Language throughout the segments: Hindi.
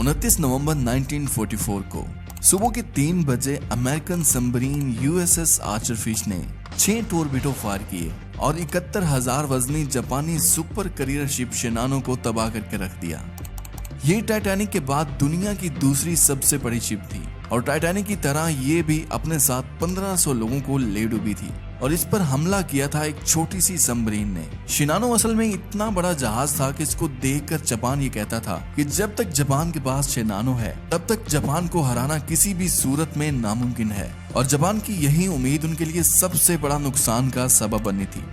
29 नवंबर 1944 को सुबह के 3 बजे American submarine USS Archer fish ने 6 टोरपीडो फायर किए और 71,000 वजनी जापानी सुपर करियर शिप शिनानो को तबाह करके रख दिया। ये टाइटैनिक के बाद दुनिया की दूसरी सबसे बड़ी शिप थी और टाइटैनिक की तरह ये भी अपने साथ 1500 लोगों को ले डूबी थी और इस पर हमला किया था एक छोटी सी सबमरीन ने। शिनानो असल में इतना बड़ा जहाज था कि इसको देखकर जापान ये कहता था कि जब तक जापान के पास शिनानो है तब तक जापान को हराना किसी भी सूरत में नामुमकिन है और जापान की यही उम्मीद उनके लिए सबसे बड़ा नुकसान का सबब बनी थी।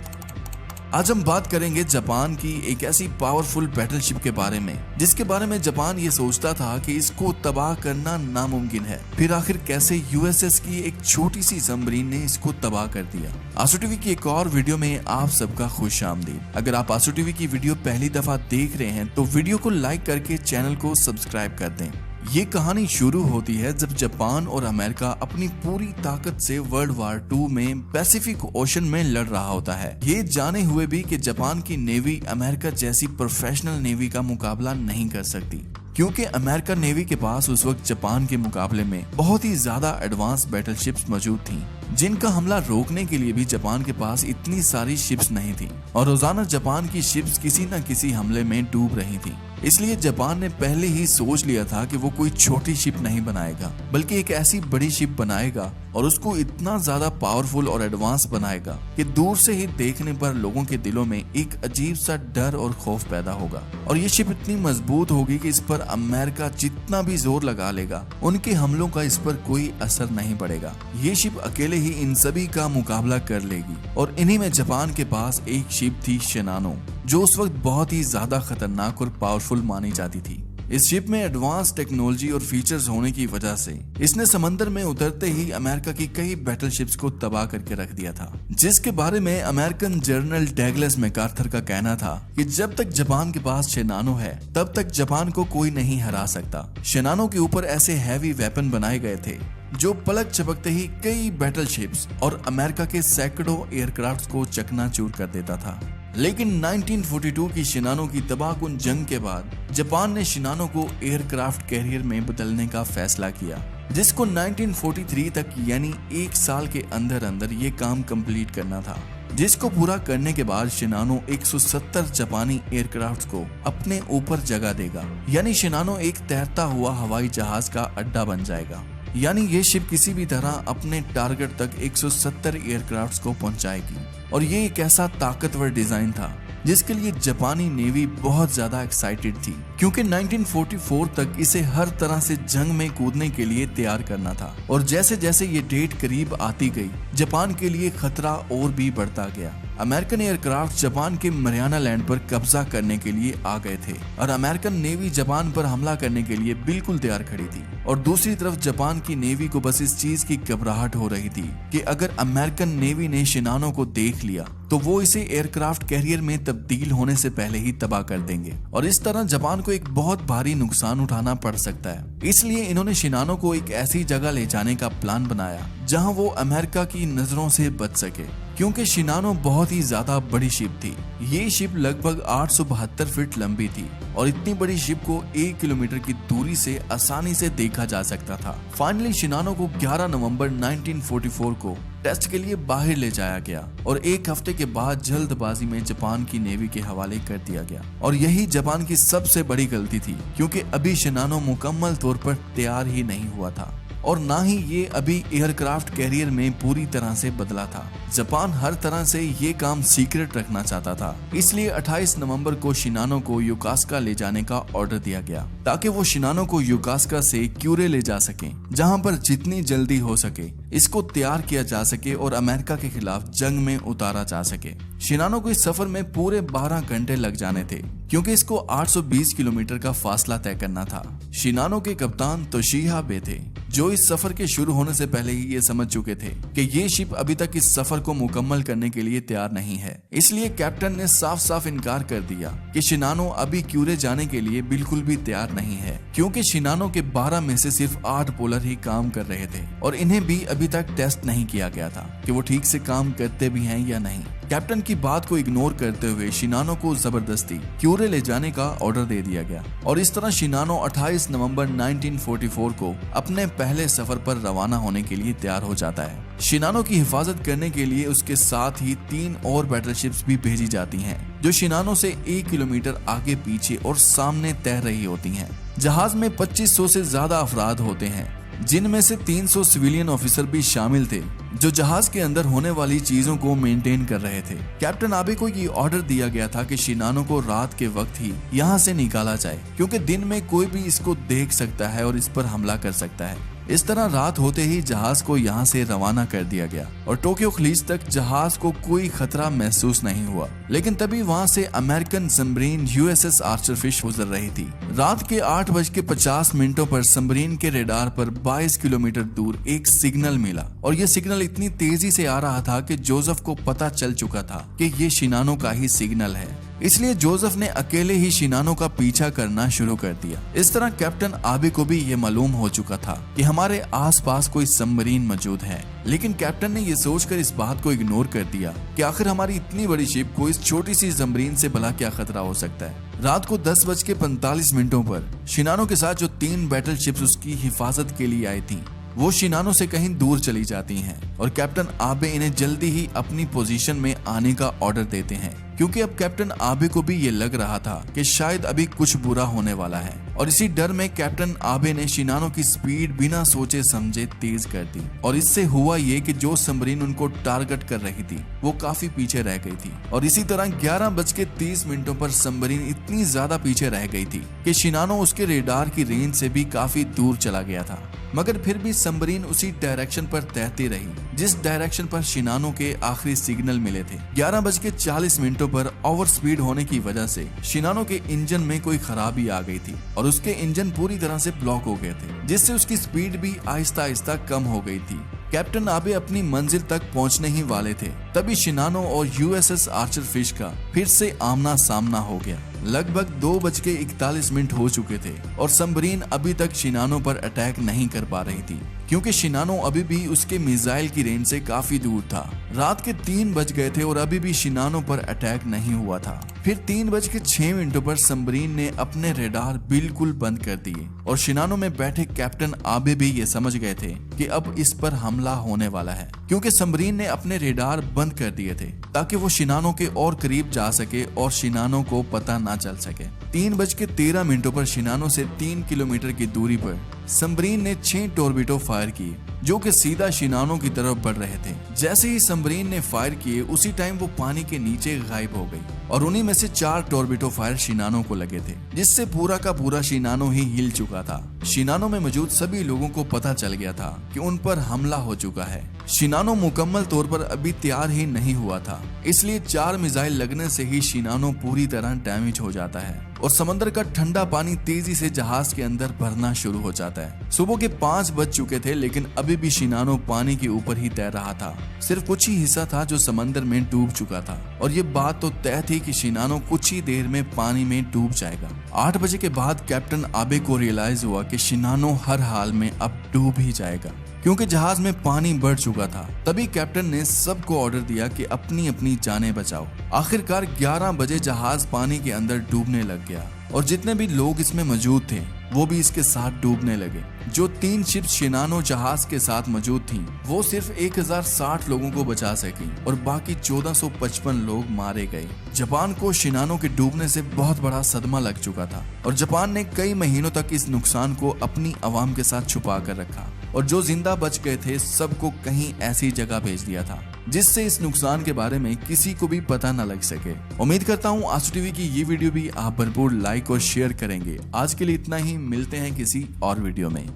आज हम बात करेंगे जापान की एक ऐसी पावरफुल बैटलशिप के बारे में जिसके बारे में जापान ये सोचता था कि इसको तबाह करना नामुमकिन है, फिर आखिर कैसे यूएसएस की एक छोटी सी सबमरीन ने इसको तबाह कर दिया। आंसू टीवी की एक और वीडियो में आप सबका खुशामदीद। अगर आप आंसू टीवी की वीडियो पहली दफा देख रहे हैं तो वीडियो को लाइक करके चैनल को सब्सक्राइब कर दें। ये कहानी शुरू होती है जब जापान और अमेरिका अपनी पूरी ताकत से वर्ल्ड वार 2 में पैसिफिक ओशन में लड़ रहा होता है, ये जाने हुए भी कि जापान की नेवी अमेरिका जैसी प्रोफेशनल नेवी का मुकाबला नहीं कर सकती, क्योंकि अमेरिकन नेवी के पास उस वक्त जापान के मुकाबले में बहुत ही ज्यादा एडवांस बैटलशिप्स मौजूद थीं, जिनका हमला रोकने के लिए भी जापान के पास इतनी सारी शिप्स नहीं थी और रोजाना जापान की शिप्स किसी न किसी हमले में डूब रही थी। इसलिए जापान ने पहले ही सोच लिया था कि वो कोई छोटी शिप नहीं बनाएगा बल्कि एक ऐसी बड़ी शिप बनाएगा और उसको इतना ज्यादा पावरफुल और एडवांस बनाएगा कि दूर से ही देखने पर लोगों के दिलों में एक अजीब सा डर और खौफ पैदा होगा और ये शिप इतनी मजबूत होगी कि इस पर अमेरिका जितना भी जोर लगा लेगा उनके हमलों का इस पर कोई असर नहीं पड़ेगा। ये शिप अकेले ही इन सभी का मुकाबला कर लेगी और इन्हीं में जापान के पास एक शिप थी शिनानो, जो उस वक्त बहुत ही ज्यादा खतरनाक और पावरफुल मानी जाती थी। इस शिप में एडवांस टेक्नोलॉजी और फीचर्स होने की वजह से इसने समंदर में उतरते ही अमेरिका की कई बैटलशिप्स को तबाह करके रख दिया था, जिसके बारे में अमेरिकन जनरल डगलस मैकार्थर का कहना था कि जब तक जापान के पास शिनानो है तब तक जापान को कोई नहीं हरा सकता। शिनानो के ऊपर ऐसे हैवी वेपन बनाए गए थे जो पलक झपकते ही कई बैटलशिप्स और अमेरिका के सैकड़ों एयरक्राफ्ट को चकनाचूर कर देता था। लेकिन 1942 की शिनानो की तबाहकुन जंग के बाद जापान ने शिनानो को एयरक्राफ्ट कैरियर में बदलने का फैसला किया, जिसको 1943 तक यानी 1 साल के अंदर अंदर ये काम कंप्लीट करना था, जिसको पूरा करने के बाद शिनानो 170 जापानी एयरक्राफ्ट को अपने ऊपर जगह देगा, यानी शिनानो एक तैरता हुआ हवाई जहाज का अड्डा बन जाएगा। यानी ये शिप किसी भी तरह अपने टारगेट तक 170 एयरक्राफ्ट को पहुंचाएगी और ये एक ऐसा ताकतवर डिजाइन था जिसके लिए जापानी नेवी बहुत ज्यादा एक्साइटेड थी, क्योंकि 1944 तक इसे हर तरह से जंग में कूदने के लिए तैयार करना था और जैसे जैसे ये डेट करीब आती गई जापान के लिए खतरा और भी बढ़ता गया। अमेरिकन एयरक्राफ्ट जापान के मरियाना लैंड पर कब्जा करने के लिए आ गए थे और अमेरिकन नेवी जापान पर हमला करने के लिए बिल्कुल तैयार खड़ी थी और दूसरी तरफ जापान की नेवी को बस इस चीज की घबराहट हो रही थी कि अगर अमेरिकन नेवी ने शिनानो को देख लिया तो वो इसे एयरक्राफ्ट कैरियर में तब्दील होने से पहले ही तबाह कर देंगे और इस तरह जापान को एक बहुत भारी नुकसान उठाना पड़ सकता है। इसलिए इन्होंने शिनानो को एक ऐसी जगह ले जाने का प्लान बनाया जहां वो अमेरिका की नजरों से बच सके, क्योंकि शिनानो बहुत ही ज्यादा बड़ी शिप थी। ये शिप लगभग 872 फीट लंबी थी और इतनी बड़ी शिप को 1 किलोमीटर की दूरी से आसानी से देखा जा सकता था। फाइनली शिनानो को 11 नवंबर 1944 को टेस्ट के लिए बाहर ले जाया गया और 1 हफ्ते के बाद जल्दबाजी में जापान की नेवी के हवाले कर दिया गया और यही जापान की सबसे बड़ी गलती थी, क्योंकि अभी शिनानो मुकम्मल तौर पर तैयार ही नहीं हुआ था और ना ही ये अभी एयरक्राफ्ट कैरियर में पूरी तरह से बदला था। जापान हर तरह से ये काम सीक्रेट रखना चाहता था, इसलिए 28 नवंबर को शिनानो को योकोसुका ले जाने का ऑर्डर दिया गया ताकि वो शिनानो को योकोसुका से क्यूरे ले जा सके, जहां पर जितनी जल्दी हो सके इसको तैयार किया जा सके और अमेरिका के खिलाफ जंग में उतारा जा सके। शिनानो को इस सफर में पूरे 12 घंटे लग जाने थे, क्योंकि इसको 820 किलोमीटर का फासला तय करना था। शिनानो के कप्तान तोशिहा बे थे, जो इस सफर के शुरू होने से पहले ही ये समझ चुके थे कि ये शिप अभी तक इस सफर को मुकम्मल करने के लिए तैयार नहीं है। इसलिए कैप्टन ने साफ साफ इनकार कर दिया कि शिनानो अभी क्यूरे जाने के लिए बिल्कुल भी तैयार नहीं है, क्योंकि शिनानो के 12 में से सिर्फ 8 पोलर ही काम कर रहे थे और इन्हें भी अभी तक टेस्ट नहीं किया गया था कि वो ठीक से काम करते भी हैं या नहीं। कैप्टन की बात को इग्नोर करते हुए शिनानो को जबरदस्ती क्यूरे ले जाने का ऑर्डर दे दिया गया और इस तरह शिनानो 28 नवंबर 1944 को अपने पहले सफर पर रवाना होने के लिए तैयार हो जाता है। शिनानो की हिफाजत करने के लिए उसके साथ ही 3 और बैटलशिप्स भी भेजी जाती हैं, जो शिनानो से 1 किलोमीटर आगे पीछे और सामने तैर रही होती हैं। जहाज में 2500 से ज्यादा अफराद होते हैं, जिनमें से 300 सिविलियन ऑफिसर भी शामिल थे, जो जहाज के अंदर होने वाली चीजों को मेंटेन कर रहे थे। कैप्टन आबे को ये ऑर्डर दिया गया था कि शिनानो को रात के वक्त ही यहाँ से निकाला जाए, क्योंकि दिन में कोई भी इसको देख सकता है और इस पर हमला कर सकता है। इस तरह रात होते ही जहाज को यहाँ से रवाना कर दिया गया और टोक्यो खलीज तक जहाज को कोई खतरा महसूस नहीं हुआ। लेकिन तभी वहाँ से American submarine USS Archer fish गुजर रही थी। रात के 8:50 पर सबमरीन के रेडार पर 22 किलोमीटर दूर एक सिग्नल मिला और ये सिग्नल इतनी तेजी से आ रहा था कि जोसेफ को पता चल चुका था कि ये शिनानो का ही सिग्नल है। इसलिए जोसेफ ने अकेले ही शिनानो का पीछा करना शुरू कर दिया। इस तरह कैप्टन आबे को भी ये मालूम हो चुका था कि हमारे आसपास कोई सबमरीन मौजूद है, लेकिन कैप्टन ने ये सोचकर इस बात को इग्नोर कर दिया कि आखिर हमारी इतनी बड़ी शिप को इस छोटी सी सबमरीन से भला क्या खतरा हो सकता है। रात को 10:45 पर शिनानो के साथ जो 3 बैटल शिप्स उसकी हिफाजत के लिए आई थी, वो शिनानो से कहीं दूर चली जाती हैं और कैप्टन आबे इन्हें जल्दी ही अपनी पोजीशन में आने का ऑर्डर देते हैं, क्योंकि अब कैप्टन आबे को भी ये लग रहा था कि शायद अभी कुछ बुरा होने वाला है। और इसी डर में कैप्टन आबे ने शिनानो की स्पीड बिना सोचे समझे तेज कर दी और इससे हुआ ये कि जो सबमरीन उनको टारगेट कर रही थी वो काफी पीछे रह गई थी। और इसी तरह 11:30 पर सबमरीन इतनी ज्यादा पीछे रह गई थी कि शिनानो उसके रेडार की रेंज से भी काफी दूर चला गया था, मगर फिर भी सबमरीन उसी डायरेक्शन पर तैरती रही जिस डायरेक्शन पर शिनानो के आखिरी सिग्नल मिले थे। 11:40 पर ओवर स्पीड होने की वजह से शिनानो के इंजन में कोई खराबी आ गई थी और उसके इंजन पूरी तरह से ब्लॉक हो गए थे, जिससे उसकी स्पीड भी आहिस्ता आहिस्ता कम हो गई थी। कैप्टन आबे अपनी मंजिल तक पहुंचने ही वाले थे, तभी शिनानो और यूएसएस आर्चर फिश का फिर से आमना सामना हो गया। लगभग 2:41 हो चुके थे और सबमरीन अभी तक शिनानो पर अटैक नहीं कर पा रही थी, क्योंकि शिनानो अभी भी उसके मिसाइल की रेंज से काफी दूर था। रात के 3 बज गए थे और अभी भी शिनानो पर अटैक नहीं हुआ था। फिर 3:06 पर सबमरीन ने अपने रेडार बिल्कुल बंद कर दिए और शिनानो में बैठे कैप्टन आबे भी ये समझ गए थे कि अब इस पर हमला होने वाला है, क्योंकि सबमरीन ने अपने रेडार बंद कर दिए थे ताकि वो शिनानो के और करीब जा सके और शिनानो को पता ना चल सके। 3:13 पर शिनानो से 3 किलोमीटर की दूरी पर सबमरीन ने 6 टॉर्बिडो फायर किए, जो कि सीधा शिनानो की तरफ बढ़ रहे थे। जैसे ही सबमरीन ने फायर किए उसी टाइम वो पानी के नीचे गायब हो गई और उन्हीं में से 4 टॉर्बिडो फायर शिनानो को लगे थे, जिससे पूरा का पूरा शिनानो ही हिल चुका था। शिनानो में मौजूद सभी लोगों को पता चल गया था कि उन पर हमला हो चुका है। शिनानो मुकम्मल तौर पर अभी तैयार ही नहीं हुआ था, इसलिए 4 मिसाइल लगने से ही शिनानो पूरी तरह डैमेज हो जाता है और समंदर का ठंडा पानी तेजी से जहाज के अंदर भरना शुरू हो जाता है। सुबह के 5 बज चुके थे, लेकिन अभी भी शिनानो पानी के ऊपर ही तैर रहा था। सिर्फ कुछ ही हिस्सा था जो समंदर में डूब चुका था और ये बात तो तय थी कि शिनानो कुछ ही देर में पानी में डूब जाएगा। 8 बजे के बाद कैप्टन आबे को रियलाइज हुआ कि शिनानो हर हाल में अब डूब ही जाएगा, क्योंकि जहाज में पानी बढ़ चुका था। तभी कैप्टन ने सबको ऑर्डर दिया कि अपनी अपनी जानें बचाओ। आखिरकार 11 बजे जहाज पानी के अंदर डूबने लग गया और जितने भी लोग इसमें मौजूद थे वो भी इसके साथ डूबने लगे। जो 3 शिप्स शिनानो जहाज के साथ मौजूद थीं, वो सिर्फ 1060 लोगों को बचा सकी और बाकी 1455 लोग मारे गए। जापान को शिनानो के डूबने से बहुत बड़ा सदमा लग चुका था और जापान ने कई महीनों तक इस नुकसान को अपनी आवाम के साथ छुपा कर रखा और जो जिंदा बच गए थे सबको कहीं ऐसी जगह भेज दिया था जिससे इस नुकसान के बारे में किसी को भी पता न लग सके। उम्मीद करता हूँ आंसू टीवी की ये वीडियो भी आप भरपूर लाइक और शेयर करेंगे। आज के लिए इतना ही, मिलते हैं किसी और वीडियो में।